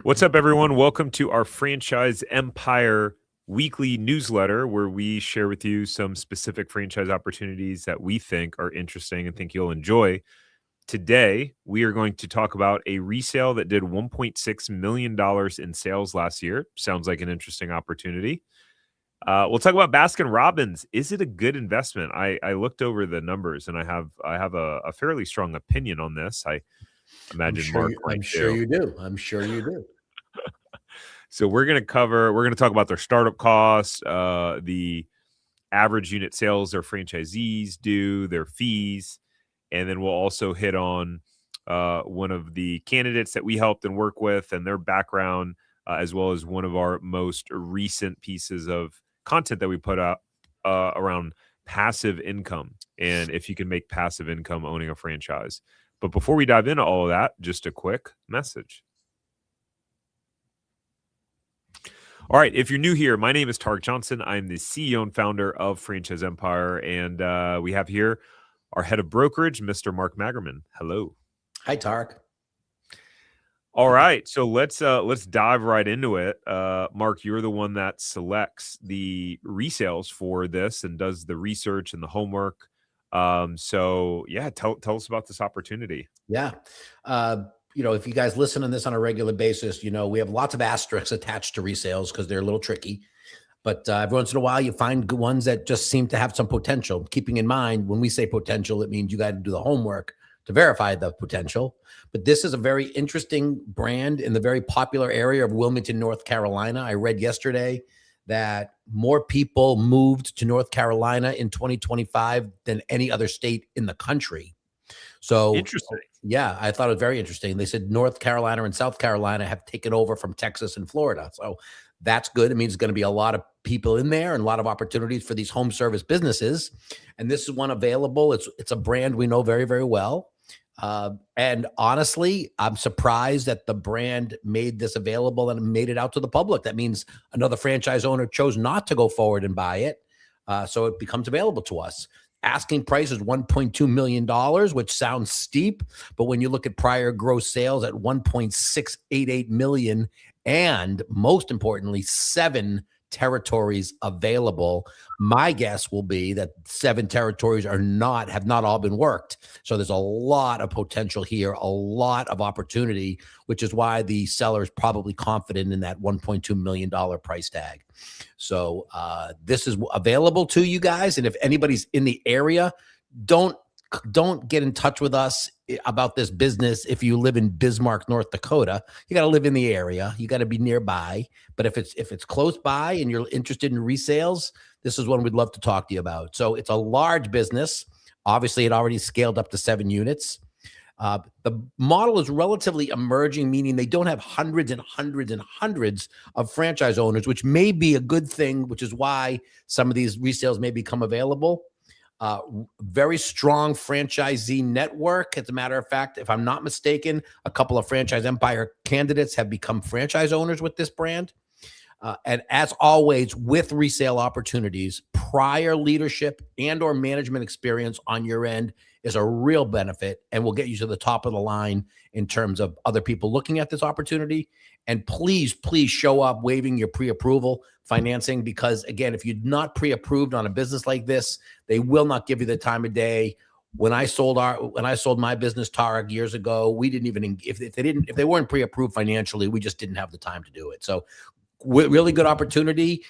What's up, everyone? Welcome to our Franchise Empire weekly newsletter, where we share with you some specific franchise opportunities that we think are interesting and think you'll enjoy. Today, we are going to talk about a resale that did $1.6 million in sales last year. Sounds like an interesting opportunity. We'll talk about Baskin-Robbins. Is it a good investment? I looked over the numbers, and I have a fairly strong opinion on this. I imagine Mark might I'm sure too. you do. I'm sure you do. So we're going to talk about their startup costs, the average unit sales their franchisees do, their fees, and then we'll also hit on one of the candidates that we helped and work with and their background, as well as one of our most recent pieces of content that we put out around passive income and if you can make passive income owning a franchise. But before we dive into all of that, just a quick message. All right, if you're new here, my name is Tarek Johnson. I'm the CEO and founder of Franchise Empire, and we have here our head of brokerage, Mr. Mark Magerman. Hello. Hi, Tarek. All right, so let's dive right into it. Mark, you're the one that selects the resales for this and does the research and the homework. So yeah, tell us about this opportunity. Yeah. If you guys listen to this on a regular basis, we have lots of asterisks attached to resales because they're a little tricky. But every once in a while, you find good ones that just seem to have some potential. Keeping in mind, when we say potential, it means you got to do the homework to verify the potential. But this is a very interesting brand in the very popular area of Wilmington, North Carolina. I read yesterday that more people moved to North Carolina in 2025 than any other state in the country. So, Interesting. yeah, I thought it was very interesting. They said North Carolina and South Carolina have taken over from Texas and Florida. So that's good. It means there's going to be a lot of people in there and a lot of opportunities for these home service businesses. And this is one available. It's a brand we know very, very well. And honestly, I'm surprised that the brand made this available and made it out to the public. That means another franchise owner chose not to go forward and buy it. So it becomes available to us. Asking price is $1.2 million, which sounds steep. But when you look at prior gross sales at $1.688 million, and most importantly, 7 territories available, my guess will be that 7 territories have not all been worked. So there's a lot of potential here, a lot of opportunity, which is why the seller is probably confident in that $1.2 million price tag. So this is available to you guys. And if anybody's in the area, don't get in touch with us about this business if you live in Bismarck, North Dakota. You got to live in the area. You got to be nearby. But if it's close by and you're interested in resales, this is one we'd love to talk to you about. So it's a large business. Obviously, it already scaled up to 7 units. The model is relatively emerging, meaning they don't have hundreds and hundreds and hundreds of franchise owners, which may be a good thing, which is why some of these resales may become available. Very strong franchisee network. As a matter of fact, if I'm not mistaken, a couple of Franchise Empire candidates have become franchise owners with this brand. And as always, with resale opportunities, prior leadership and or management experience on your end is a real benefit and will get you to the top of the line in terms of other people looking at this opportunity. And please show up waiving your pre-approval financing, because again, if you're not pre-approved on a business like this, they will not give you the time of day. When I sold my business, Tarek, years ago, we didn't even, if they weren't pre-approved financially, we just didn't have the time to do it. So really good opportunity.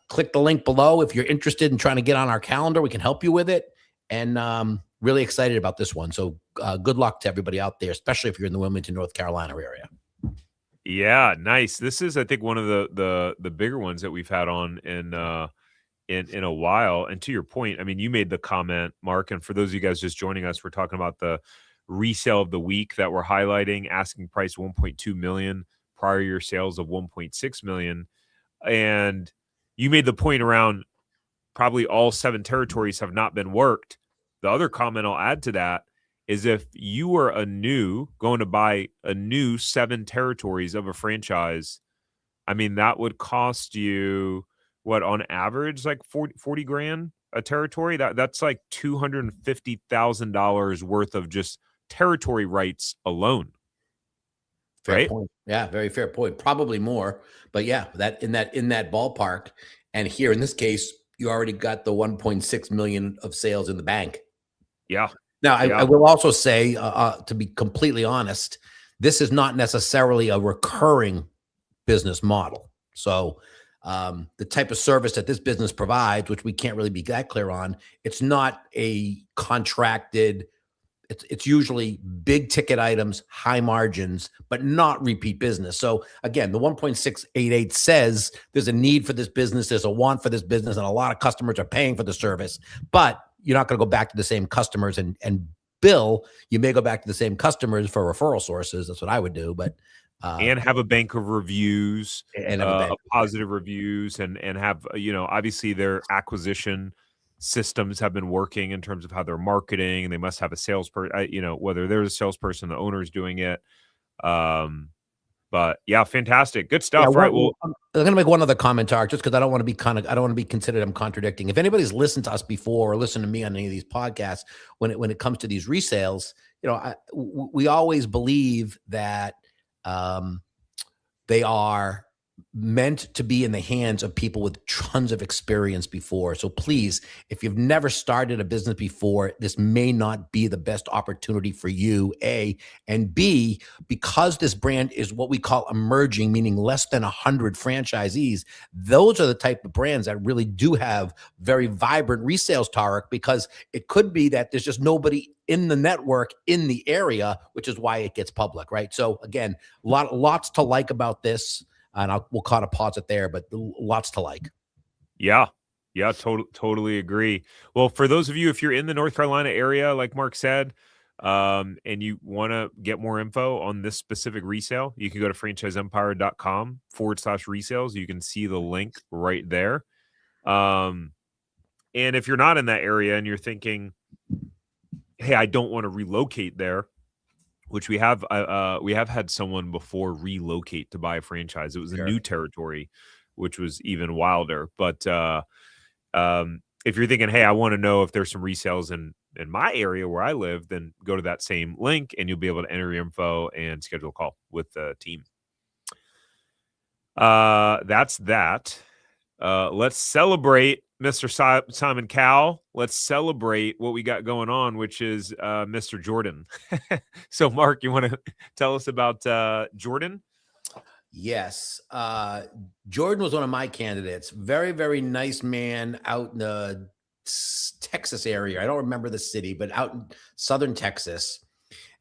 Click the link below if you're interested in trying to get on our calendar. We can help you with it. And really excited about this one. So good luck to everybody out there, especially if you're in the Wilmington, North Carolina area. Yeah, nice. This is, I think, one of the bigger ones that we've had on in a while. And to your point, I mean, you made the comment, Mark, and for those of you guys just joining us, we're talking about the resale of the week that we're highlighting. Asking price $1.2 million, prior year sales of $1.6 million, and you made the point around probably all 7 territories have not been worked. The other comment I'll add to that is if you were going to buy a new 7 territories of a franchise, I mean, that would cost you what, on average, like 40 grand a territory. That's like $250,000 worth of just territory rights alone. Fair right? point. Yeah, very fair point. Probably more, but yeah, that ballpark. And here in this case, you already got the 1.6 million of sales in the bank. Yeah. Now, I Yeah. will also say, to be completely honest, this is not necessarily a recurring business model. So, the type of service that this business provides, which we can't really be that clear on, it's not a contracted. It's usually big ticket items, high margins, but not repeat business. So again, the 1.688 says there's a need for this business, there's a want for this business, and a lot of customers are paying for the service. But you're not going to go back to the same customers and bill. You may go back to the same customers for referral sources. That's what I would do. But And have a bank of reviews, and have a bank. of positive reviews, and have, obviously their acquisition systems have been working in terms of how they're marketing, and they must have a salesperson, whether there's a salesperson, the owner's doing it. But yeah, fantastic. Good Yeah, stuff. Right. Well, I'm going to make one other comment, Tarek, just because I don't want to be I don't want to be considered I'm contradicting. If anybody's listened to us before or listened to me on any of these podcasts, when it comes to these resales, we always believe that um, they are meant to be in the hands of people with tons of experience before. So please, if you've never started a business before, this may not be the best opportunity for you, A. And B, because this brand is what we call emerging, meaning less than 100 franchisees, those are the type of brands that really do have very vibrant resales, Tarek, because it could be that there's just nobody in the network in the area, which is why it gets public, right? So again, lots to like about this. And we'll kind of pause it there, but lots to like. yeah. Yeah, totally agree. Well, for those of you, if you're in the North Carolina area, like Mark said, and you want to get more info on this specific resale, you can go to franchiseempire.com/resales. You can see the link right there. And if you're not in that area and you're thinking, hey, I don't want to relocate there, which we have had someone before relocate to buy a franchise. It was a new territory, which was even wilder. But if you're thinking, hey, I want to know if there's some resales in my area where I live, then go to that same link and you'll be able to enter your info and schedule a call with the team. That's that. Let's celebrate Mr. Simon Cowell. Let's celebrate what we got going on, which is Mr. Jordan. So, Mark, you want to tell us about Jordan? Yes. Jordan was one of my candidates. Very, very nice man out in the Texas area. I don't remember the city, but out in southern Texas.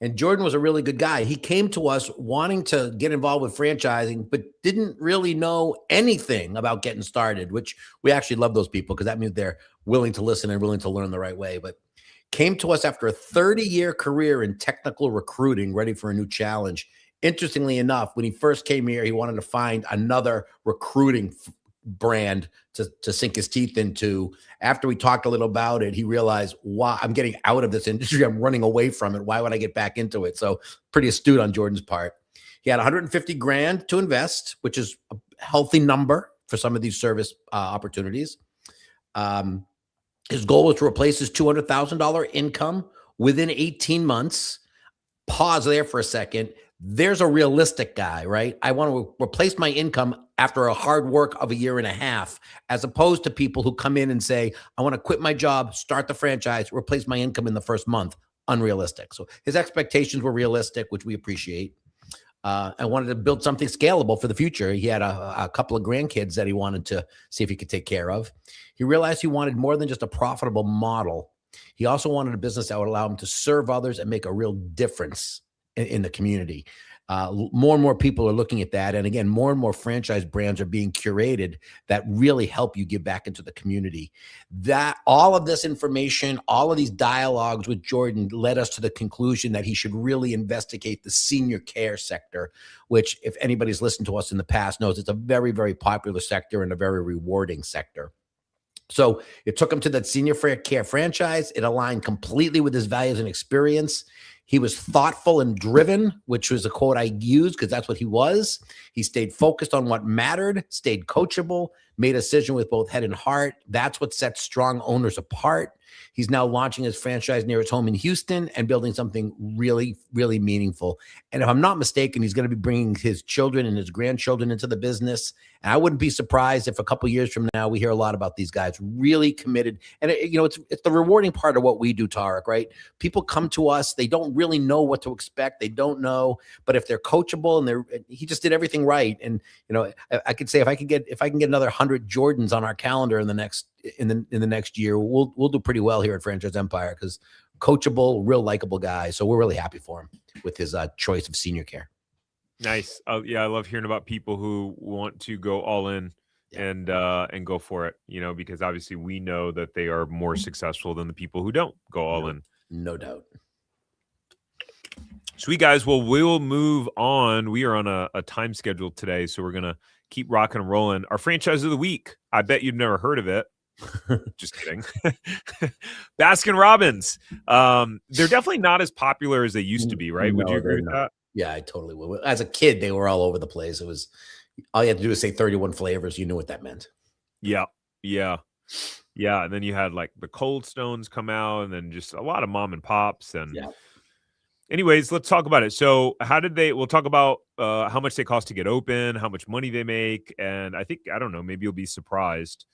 And Jordan was a really good guy. He came to us wanting to get involved with franchising, but didn't really know anything about getting started, which we actually love those people because that means they're willing to listen and willing to learn the right way. But came to us after a 30-year career in technical recruiting, ready for a new challenge. Interestingly enough, when he first came here, he wanted to find another recruiting brand to sink his teeth into. After we talked a little about it, he realized, wow, I'm getting out of this industry. I'm running away from it. Why would I get back into it? So pretty astute on Jordan's part. He had 150 grand to invest, which is a healthy number for some of these service opportunities. His goal was to replace his $200,000 income within 18 months. Pause there for a second. There's a realistic guy, right? I want to replace my income after a hard work of a year and a half, as opposed to people who come in and say, I want to quit my job, start the franchise, replace my income in the first month. Unrealistic. So his expectations were realistic, which we appreciate. I wanted to build something scalable for the future. He had a couple of grandkids that he wanted to see if he could take care of. He realized he wanted more than just a profitable model. He also wanted a business that would allow him to serve others and make a real difference in the community. More and more people are looking at that. And again, more and more franchise brands are being curated that really help you give back into the community. That all of this information, all of these dialogues with Jordan led us to the conclusion that he should really investigate the senior care sector, which if anybody's listened to us in the past knows it's a very, very popular sector and a very rewarding sector. So it took him to that senior care franchise. It aligned completely with his values and experience. He was thoughtful and driven, which was a quote I used because that's what he was. He stayed focused on what mattered, stayed coachable, made a decision with both head and heart. That's what sets strong owners apart. He's now launching his franchise near his home in Houston and building something really, really meaningful. And if I'm not mistaken, he's going to be bringing his children and his grandchildren into the business. And I wouldn't be surprised if a couple years from now we hear a lot about these guys really committed. And it's the rewarding part of what we do, Tarek. Right? People come to us; they don't really know what to expect. They don't know, but if they're coachable he just did everything right. And I could say if I can get another 100 Jordans on our calendar in the next year, we'll do pretty well here at Franchise Empire, because coachable, real likable guy. So we're really happy for him with his choice of senior care. Nice. Yeah, I love hearing about people who want to go all in and go for it, because obviously we know that they are more successful than the people who don't go all in. No doubt. Sweet, guys. Well, we'll move on. We are on a time schedule today, so we're going to keep rocking and rolling. Our franchise of the week. I bet you've never heard of it. Just kidding. Baskin-Robbins. They're definitely not as popular as they used to be, right? Would you agree with that? Yeah, I totally would. As a kid, they were all over the place. It was all you had to do was say 31 flavors. You knew what that meant. Yeah. And then you had like the Cold Stones come out, and then just a lot of mom and pops. And anyways, let's talk about it. So we'll talk about how much they cost to get open, how much money they make. And I don't know, maybe you'll be surprised.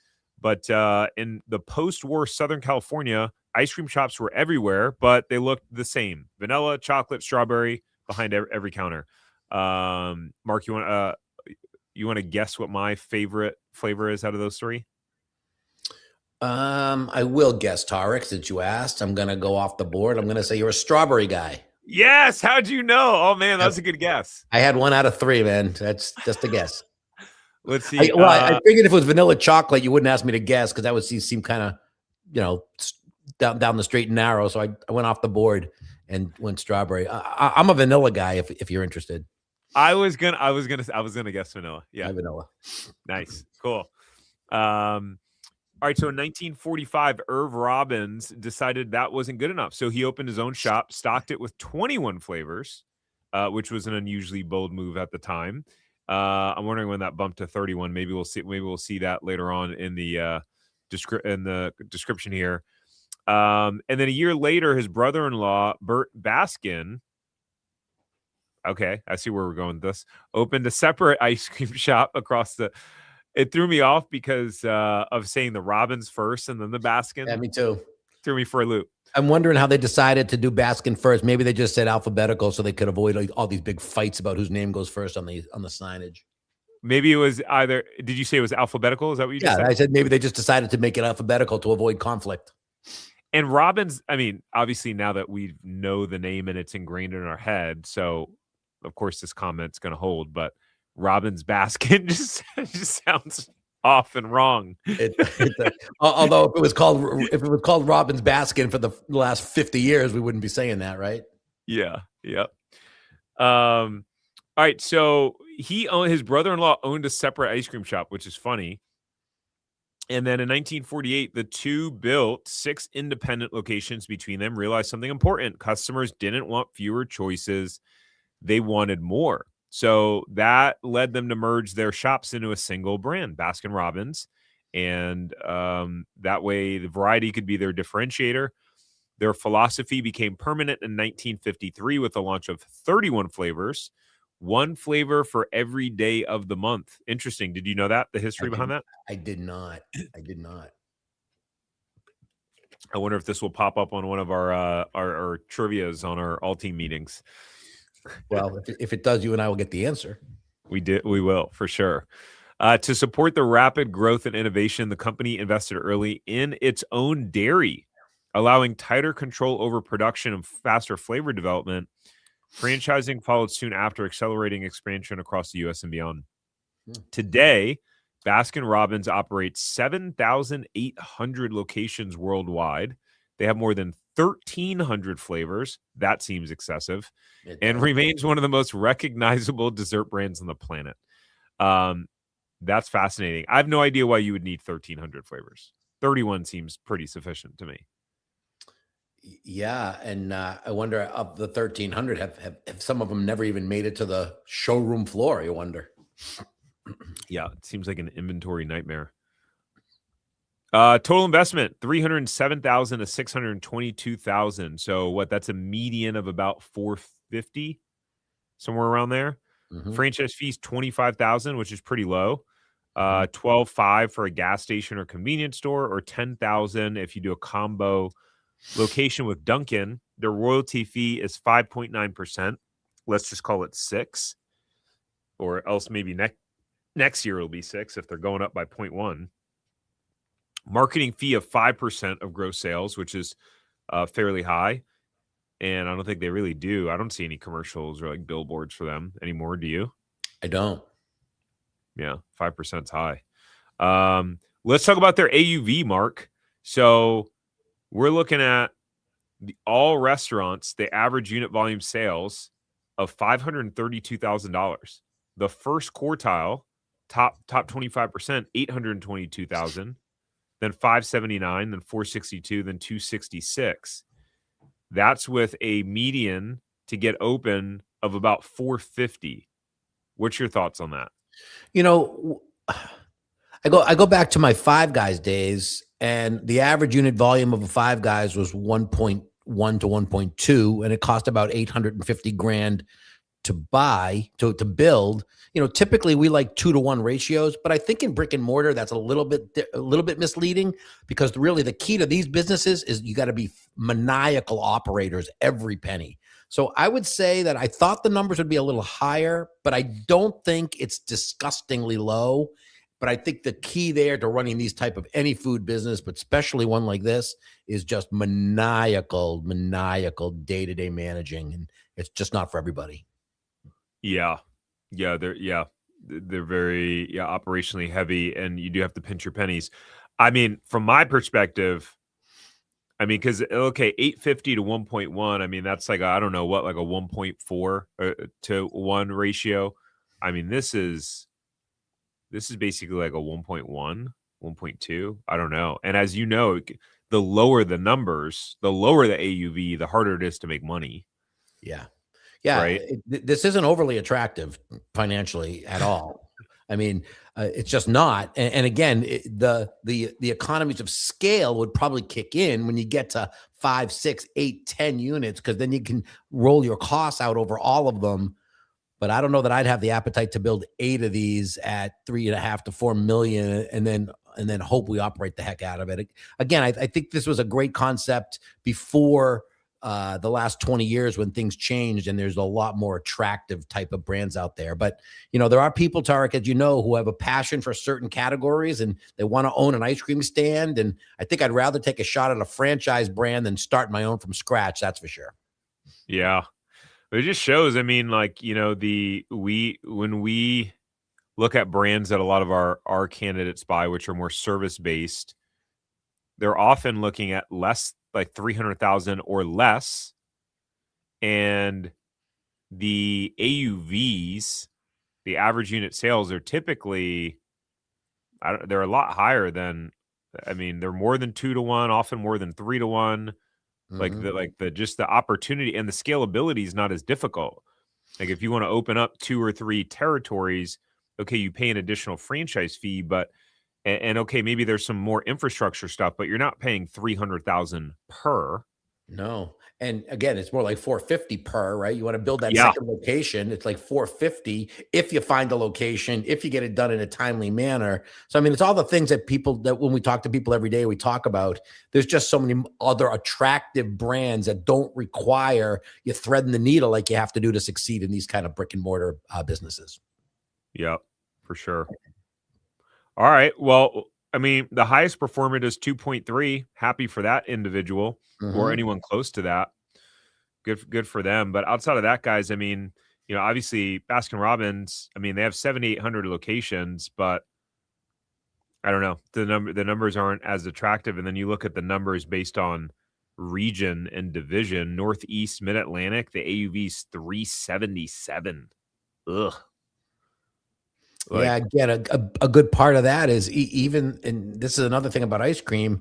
But in the post-war Southern California, ice cream shops were everywhere, but they looked the same. Vanilla, chocolate, strawberry behind every counter. Mark, you want to guess what my favorite flavor is out of those three? I will guess, Tarek, since you asked. I'm going to go off the board. I'm going to say you're a strawberry guy. Yes. How'd you know? Oh, man, that was a good guess. I had 1 out of 3, man. That's just a guess. Let's see. I figured if it was vanilla chocolate, you wouldn't ask me to guess, because that would seem kind of, down the straight and narrow. So I went off the board and went strawberry. I'm a vanilla guy if you're interested. I was gonna guess vanilla. Yeah, vanilla. Nice, cool. All right. So in 1945, Irv Robbins decided that wasn't good enough, so he opened his own shop, stocked it with 21 flavors, which was an unusually bold move at the time. I'm wondering when that bumped to 31. Maybe we'll see that later on in the description here. And then a year later, his brother-in-law, Bert Baskin, okay, I see where we're going with this, opened a separate ice cream shop across it threw me off because of saying the Robbins first and then the Baskin. Yeah, me too. Threw me for a loop. I'm wondering how they decided to do Baskin first. Maybe they just said alphabetical so they could avoid all these big fights about whose name goes first on the signage. Maybe it was either. Did you say it was alphabetical? Is that what you just said? I said maybe they just decided to make it alphabetical to avoid conflict. And Robbins, I mean, obviously now that we know the name and it's ingrained in our head, so of course this comment's going to hold. But Robbins Baskin just sounds off and wrong. Although if it was called Robbins Baskin for the last 50 years, we wouldn't be saying that, right? Yeah. All right. So his brother-in-law owned a separate ice cream shop, which is funny. And then in 1948, the two built 6 independent locations between them, realized something important. Customers didn't want fewer choices. They wanted more. So that led them to merge their shops into a single brand, Baskin-Robbins. And that way the variety could be their differentiator. Their philosophy became permanent in 1953 with the launch of 31 flavors, 1 flavor for every day of the month. Interesting. Did you know that? The history behind that? I did not. I wonder if this will pop up on one of our trivias on our all-team meetings. Well, if it does, you and I will get the answer. We will, for sure. To support the rapid growth and innovation, the company invested early in its own dairy, allowing tighter control over production and faster flavor development. Franchising followed soon after, accelerating expansion across the U.S. and beyond. Today, Baskin-Robbins operates 7,800 locations worldwide. They have more than 1,300 flavors. That seems excessive. And remains one of the most recognizable dessert brands on the planet. That's fascinating. I have no idea why you would need 1,300 flavors. 31 seems pretty sufficient to me. Yeah, and I wonder, of the 1,300, have some of them never even made it to the showroom floor? I wonder. Yeah, it seems like an inventory nightmare. Total investment 307,000 to 622,000. So what? That's a median of about 450, somewhere around there. Franchise fees 25,000, which is pretty low. 12.5 for a gas station or convenience store, or 10,000 if you do a combo location with Dunkin'. Their royalty fee is 5.9%. Let's just call it 6, or else maybe next year it'll be 6 if they're going up by 0.1. Marketing fee of 5% of gross sales, which is fairly high. And I don't think they really do. I don't see any commercials or like billboards for them anymore. Do you? I don't. Yeah, 5% is high. Let's talk about their AUV, Mark. So we're looking at all restaurants, the average unit volume sales of $532,000. The first quartile, top 25%, 822,000. Then 579, then 462, then 266. That's with a median to get open of about 450. What's your thoughts on that? You know, I go back to my Five Guys days, and the average unit volume of a Five Guys was 1.1 to 1.2, and it cost about 850 grand to build. Typically we like 2-to-1 ratios, but I think in brick and mortar that's a little bit misleading, because really the key to these businesses is you got to be maniacal operators every penny. So I would say that I thought the numbers would be a little higher, but I don't think it's disgustingly low. But I think the key there to running these type of any food business, but especially one like this, is just maniacal day-to-day managing, and it's just not for everybody. Yeah. They're very operationally heavy, and you do have to pinch your pennies. I mean, from my perspective, because 850 to 1.1, I mean, that's like, I don't know what, like a 1.4 to 1 ratio. I mean, this is basically like a 1.1, 1.2. I don't know. And as you know, the lower the numbers, the lower the AUV, the harder it is to make money. Yeah. Right. This isn't overly attractive financially at all. I mean, it's just not. And again, the economies of scale would probably kick in when you get to 5, 6, 8, 10 units, because then you can roll your costs out over all of them. But I don't know that I'd have the appetite to build 8 of these at 3.5 to 4 million, and then hope we operate the heck out of it. Again, I think this was a great concept before the last 20 years, when things changed and there's a lot more attractive type of brands out there. But, there are people, Tarek, as you know, who have a passion for certain categories and they want to own an ice cream stand. And I think I'd rather take a shot at a franchise brand than start my own from scratch. That's for sure. Yeah. It just shows, when we look at brands that a lot of our candidates buy, which are more service-based, they're often looking at less, like 300,000 or less, and the AUVs, the average unit sales, are typically they're a lot higher than, they're more than 2-to-1, often more than 3-to-1. Just the opportunity and the scalability is not as difficult. Like if you want to open up 2 or 3 territories, okay, you pay an additional franchise fee, but okay, maybe there's some more infrastructure stuff, but you're not paying 300,000 per. No. And again, it's more like 450 per, right? You want to build that second location. It's like 450 if you find a location, if you get it done in a timely manner. So, it's all the things that when we talk to people every day, we talk about. There's just so many other attractive brands that don't require you threading the needle like you have to do to succeed in these kind of brick and mortar businesses. Yeah, for sure. All right. Well, the highest performer is 2.3. Happy for that individual or anyone close to that. Good for them. But outside of that, guys, obviously Baskin-Robbins, they have 7,800 locations, but I don't know. The numbers aren't as attractive. And then you look at the numbers based on region and division. Northeast, Mid-Atlantic, the AUV is 377. Ugh. Yeah, again, a good part of that is even, and this is another thing about ice cream.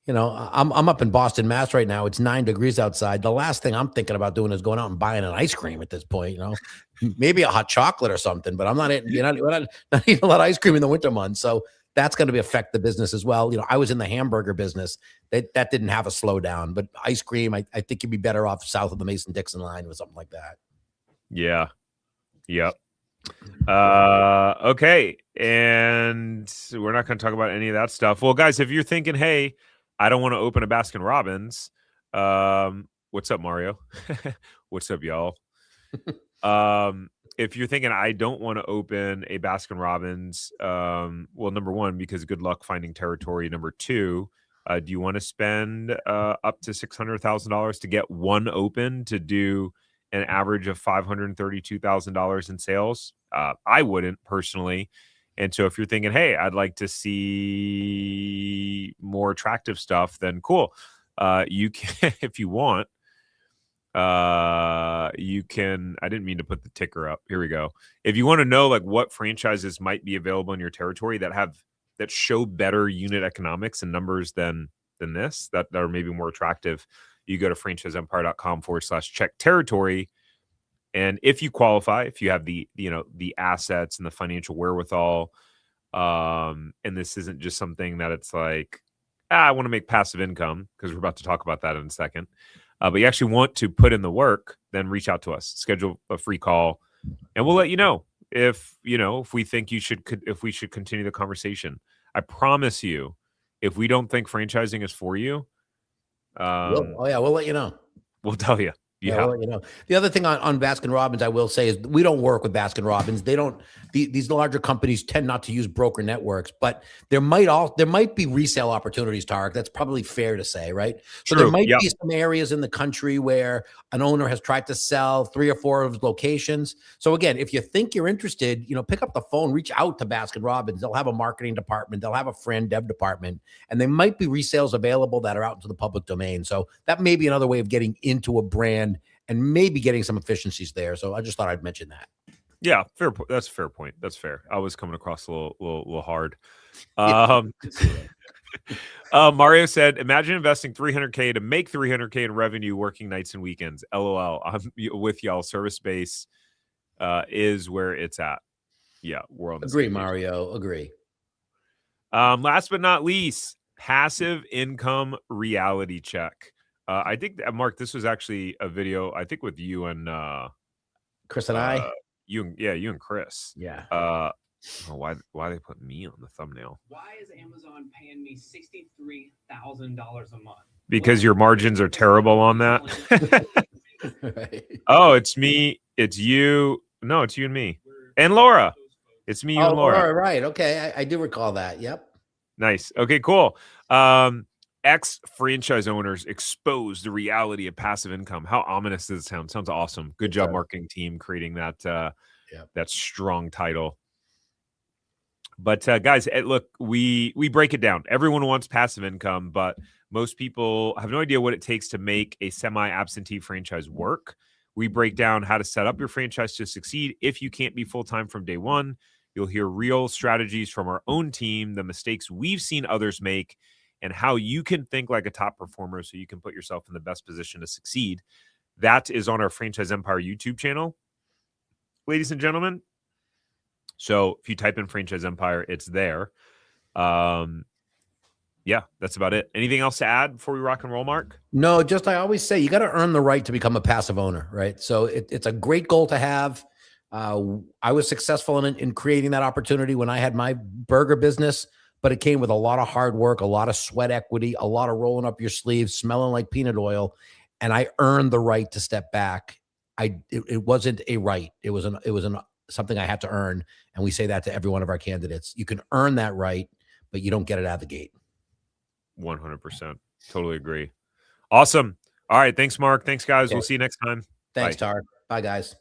I'm up in Boston, Mass right now. It's 9 degrees outside. The last thing I'm thinking about doing is going out and buying an ice cream at this point. Maybe a hot chocolate or something, but I'm not eating, not eating a lot of ice cream in the winter months. So that's going to affect the business as well. I was in the hamburger business. That didn't have a slowdown, but ice cream, I think you'd be better off south of the Mason-Dixon line with something like that. Yeah. Yep. Okay. And we're not going to talk about any of that stuff. Well, guys, if you're thinking, hey, I don't want to open a Baskin-Robbins, what's up, Mario? What's up, y'all? If you're thinking I don't want to open a Baskin-Robbins, well, number one, because good luck finding territory. Number two, do you want to spend up to $600,000 to get one open to do an average of $532,000 in sales? I wouldn't personally. And so if you're thinking, hey, I'd like to see more attractive stuff, then cool. You can, if you want, you can, I didn't mean to put the ticker up. Here we go. If you want to know like what franchises might be available in your territory that show better unit economics and numbers than this, that are maybe more attractive, you go to franchiseempire.com/check territory. And if you qualify, if you have the assets and the financial wherewithal, and this isn't just something that it's like, I want to make passive income, because we're about to talk about that in a second. But you actually want to put in the work, then reach out to us, schedule a free call, and we'll let you know if we think if we should continue the conversation. I promise you, if we don't think franchising is for you, we'll let you know. We'll tell you. Yeah. Well, the other thing on Baskin-Robbins, I will say, is we don't work with Baskin-Robbins. They don't. These larger companies tend not to use broker networks, but there might be resale opportunities, Tarek. That's probably fair to say, right? So there might be some areas in the country where an owner has tried to sell 3 or 4 of his locations. So again, if you think you're interested, pick up the phone, reach out to Baskin-Robbins. They'll have a marketing department, they'll have a friend dev department, and there might be resales available that are out into the public domain. So that may be another way of getting into a brand and maybe getting some efficiencies there. So I just thought I'd mention that. Yeah, fair. That's a fair point. That's fair. I was coming across a little hard. Mario said, imagine investing $300K to make $300K in revenue working nights and weekends. LOL. I'm with y'all. Service base is where it's at. Yeah, we're on the agree, same page. Mario. Agree. Last but not least, passive income reality check. I think, Mark, this was actually a video, I think, with you and Chris and I. You and Chris. Yeah. Why they put me on the thumbnail? Why is Amazon paying me $63,000 a month? Because your margins are terrible on that. Right. Oh, it's me. It's you. No, it's you and me. And Laura. It's me, you, and Laura. Right. Okay. I do recall that. Yep. Nice. Okay, cool. Ex-franchise owners expose the reality of passive income. How ominous does it sound? Sounds awesome. Good job, marketing team, creating that that strong title. But guys, look, we break it down. Everyone wants passive income, but most people have no idea what it takes to make a semi-absentee franchise work. We break down how to set up your franchise to succeed if you can't be full-time from day one. You'll hear real strategies from our own team, the mistakes we've seen others make, and how you can think like a top performer so you can put yourself in the best position to succeed. That is on our Franchise Empire YouTube channel, ladies and gentlemen. So if you type in Franchise Empire, it's there. Yeah, that's about it. Anything else to add before we rock and roll, Mark? No, just I always say you got to earn the right to become a passive owner, right? So it's a great goal to have. I was successful in creating that opportunity when I had my burger business, but it came with a lot of hard work, a lot of sweat equity, a lot of rolling up your sleeves, smelling like peanut oil. And I earned the right to step back. It wasn't a right. It was something I had to earn. And we say that to every one of our candidates. You can earn that right, but you don't get it out of the gate. 100%. Totally agree. Awesome. All right. Thanks, Mark. Thanks, guys. We'll see you next time. Thanks, Tarek. Bye, guys.